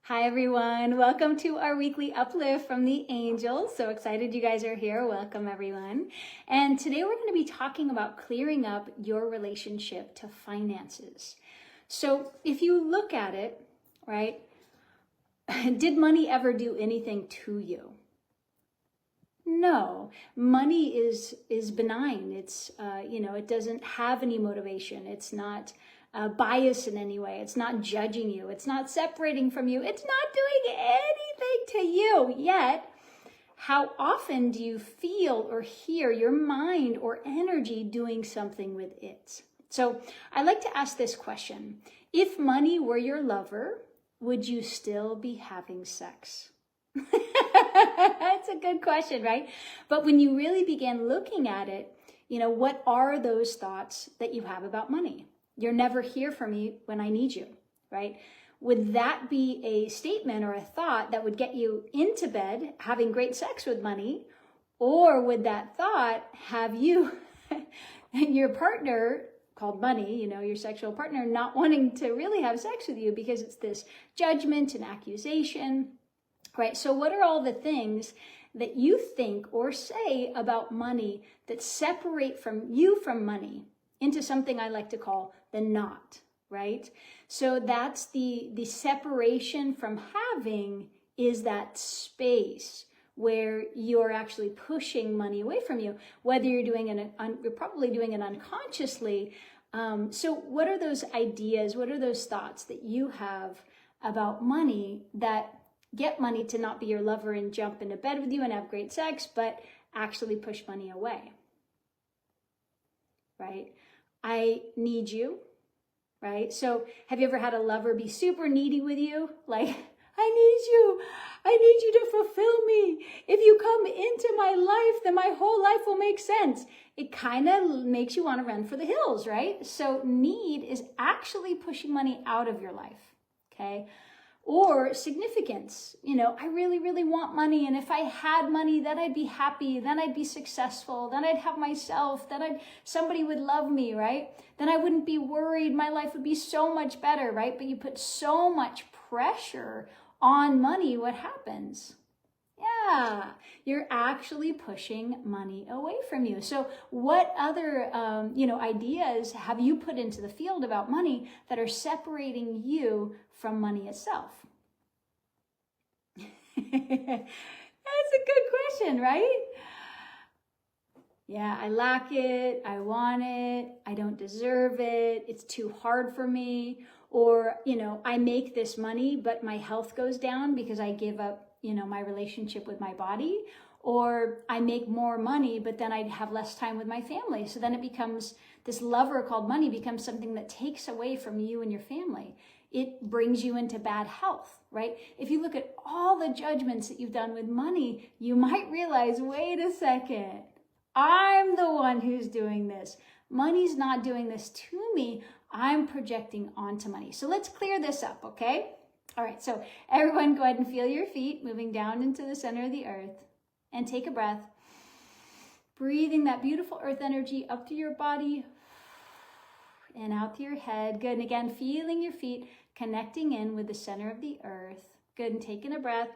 Hi everyone, welcome to our weekly uplift from the angels. So excited you guys are here. Welcome everyone. And today we're going to be talking about clearing up your relationship to finances. So if you look at it, right, did money ever do anything to you? No, money is benign. It's it doesn't have any motivation. It's not biased in any way. It's not judging you. It's not separating from you. It's not doing anything to you. Yet, how often do you feel or hear your mind or energy doing something with it? So I like to ask this question: if money were your lover, would you still be having sex? That's a good question, right? But when you really begin looking at it, what are those thoughts that you have about money? You're never here for me when I need you, right? Would that be a statement or a thought that would get you into bed having great sex with money? Or would that thought have you and your partner, called money, your sexual partner, not wanting to really have sex with you because it's this judgment and accusation? Right? So what are all the things that you think or say about money that separate from money into something I like to call the not, right? So that's the separation from having, is that space where you're actually pushing money away from you, whether you're doing it, you're probably doing it unconsciously. So what are those ideas? What are those thoughts that you have about money that get money to not be your lover and jump into bed with you and have great sex, but actually push money away, right? I need you, right? So have you ever had a lover be super needy with you? Like, I need you to fulfill me. If you come into my life, then my whole life will make sense. It kind of makes you want to run for the hills, right? So need is actually pushing money out of your life, okay? Or significance, I really, really want money. And if I had money, then I'd be happy. Then I'd be successful. Then I'd have myself. Then somebody would love me, right? Then I wouldn't be worried. My life would be so much better, right? But you put so much pressure on money, what happens? Yeah, you're actually pushing money away from you. So what other, ideas have you put into the field about money that are separating you from money itself? That's a good question, right? Yeah, I lack it, I want it, I don't deserve it, it's too hard for me. Or, I make this money, but my health goes down because I give up my relationship with my body. Or I make more money, but then I'd have less time with my family. So then it becomes, this lover called money becomes something that takes away from you and your family. It brings you into bad health, right? If you look at all the judgments that you've done with money, you might realize, wait a second, I'm the one who's doing this. Money's not doing this to me. I'm projecting onto money. So let's clear this up, okay? All right, so everyone go ahead and feel your feet moving down into the center of the earth, and take a breath. Breathing that beautiful earth energy up through your body and out through your head. Good, and again, feeling your feet connecting in with the center of the earth. Good, and taking a breath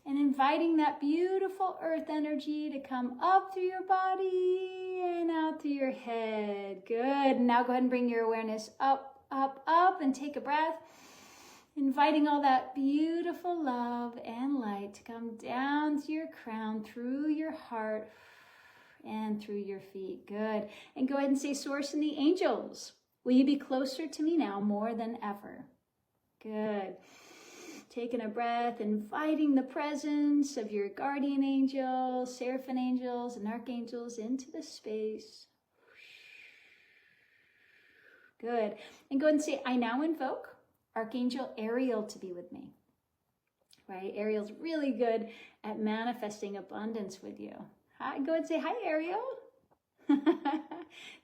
and inviting that beautiful earth energy to come up through your body and out through your head. Good, and now go ahead and bring your awareness up, up, up, and take a breath. Inviting all that beautiful love and light to come down to your crown, through your heart, and through your feet. Good. And go ahead and say, Source and the angels, will you be closer to me now more than ever? Good. Taking a breath, inviting the presence of your guardian angels, seraphim angels, and archangels into the space. Good. And go ahead and say, I now invoke Archangel Ariel to be with me, right? Ariel's really good at manifesting abundance with you. Hi, go ahead and say, hi, Ariel.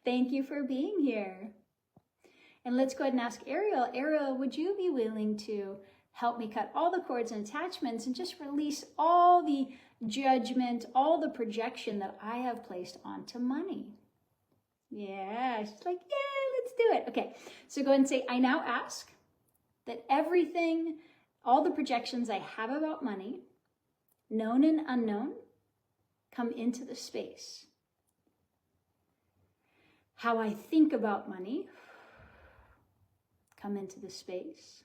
Thank you for being here. And let's go ahead and ask Ariel, Ariel, would you be willing to help me cut all the cords and attachments and just release all the judgment, all the projection that I have placed onto money? Yeah, she's like, yeah, let's do it. Okay, so go ahead and say, I now ask that everything all the projections I have about money, known and unknown, come into the space. How I think about money, come into the space.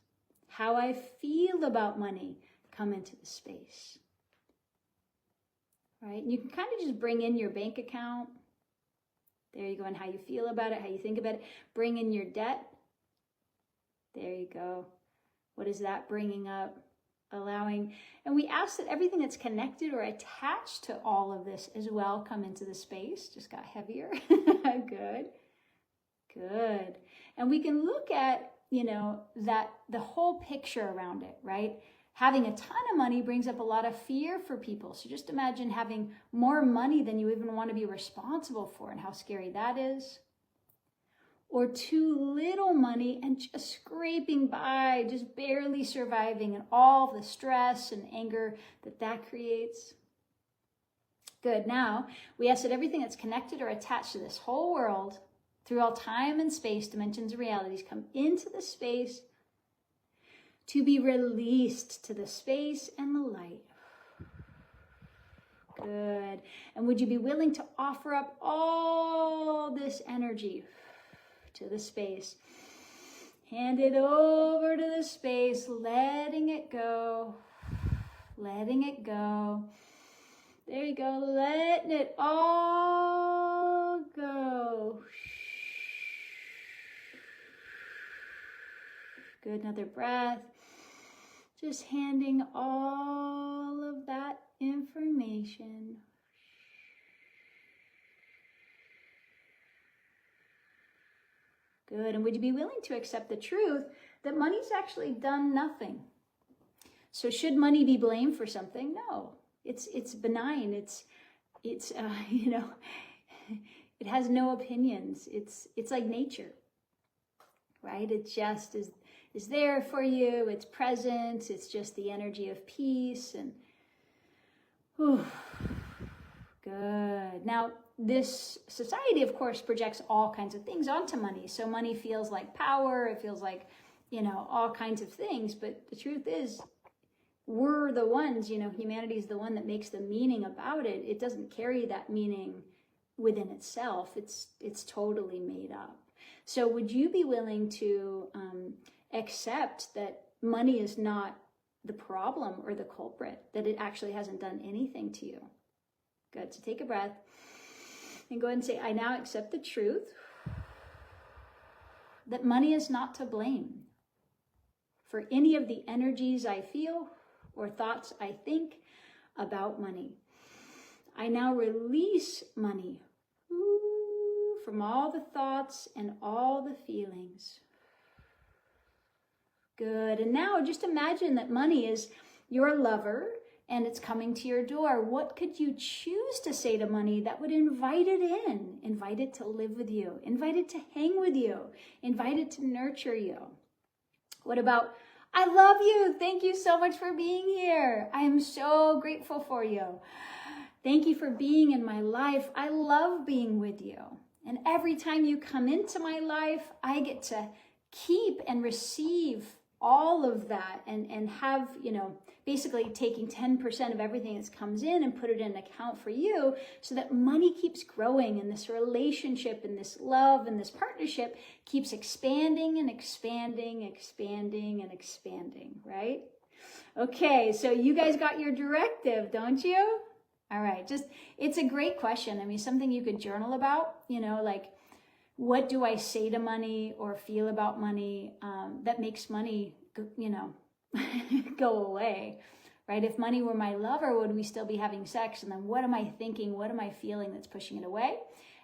How I feel about money, come into the space. Right? And you can kind of just bring in your bank account. There you go. And how you feel about it, how you think about it. Bring in your debt. There you go. What is that bringing up? Allowing. And we ask that everything that's connected or attached to all of this as well come into the space. Just got heavier. Good. Good. And we can look at, that the whole picture around it, right? Having a ton of money brings up a lot of fear for people. So just imagine having more money than you even want to be responsible for and how scary that is. Or too little money and just scraping by, just barely surviving, and all the stress and anger that creates. Good. Now, we ask that everything that's connected or attached to this whole world, through all time and space, dimensions and realities, come into the space to be released to the space and the light. Good. And would you be willing to offer up all this energy to the space? Hand it over to the space, letting it go. Letting it go. There you go, letting it all go. Good, another breath. Just handing all of that information. Good, and would you be willing to accept the truth that money's actually done nothing? So should money be blamed for something? No, it's benign. It's it has no opinions. It's like nature, right? It just is there for you. It's present. It's just the energy of peace. And good. Now, this society, of course, projects all kinds of things onto money. So money feels like power. It feels like, all kinds of things. But the truth is, we're the ones, humanity is the one that makes the meaning about it. It doesn't carry that meaning within itself. It's totally made up. So would you be willing to accept that money is not the problem or the culprit, that it actually hasn't done anything to you? Good. So take a breath and go ahead and say, I now accept the truth that money is not to blame for any of the energies I feel or thoughts I think about money. I now release money from all the thoughts and all the feelings. Good. And now just imagine that money is your lover and it's coming to your door. What could you choose to say to money that would invite it in? Invite it to live with you. Invite it to hang with you. Invite it to nurture you. What about, I love you. Thank you so much for being here. I am so grateful for you. Thank you for being in my life. I love being with you. And every time you come into my life, I get to keep and receive all of that and have, basically taking 10% of everything that comes in and put it in an account for you so that money keeps growing and this relationship and this love and this partnership keeps expanding and expanding, expanding and expanding, right? Okay, so you guys got your directive, don't you? All right, it's a great question. I mean, something you could journal about, like, what do I say to money or feel about money that makes money, go away, right? If money were my lover, would we still be having sex? And then what am I thinking? What am I feeling that's pushing it away?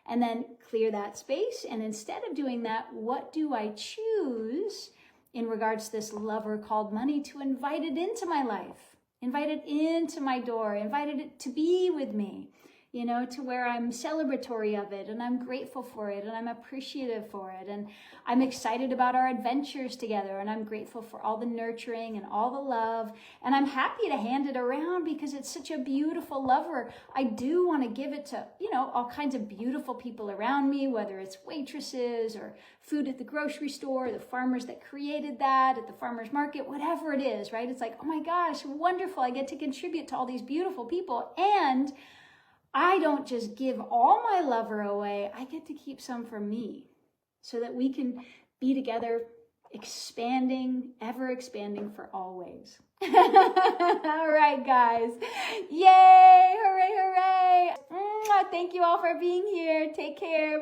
And then clear that space. And instead of doing that, what do I choose in regards to this lover called money to invite it into my life? Invite it into my door, invited it to be with me, you know, to where I'm celebratory of it and I'm grateful for it and I'm appreciative for it. And I'm excited about our adventures together and I'm grateful for all the nurturing and all the love. And I'm happy to hand it around because it's such a beautiful lover. I do want to give it to, you know, all kinds of beautiful people around me, whether it's waitresses or food at the grocery store, the farmers that created that at the farmer's market, whatever it is, right? It's like, oh my gosh, wonderful. I get to contribute to all these beautiful people. And I don't just give all my lover away. I get to keep some for me so that we can be together, expanding, ever expanding for always. All right, guys. Yay! Hooray, hooray! Thank you all for being here. Take care.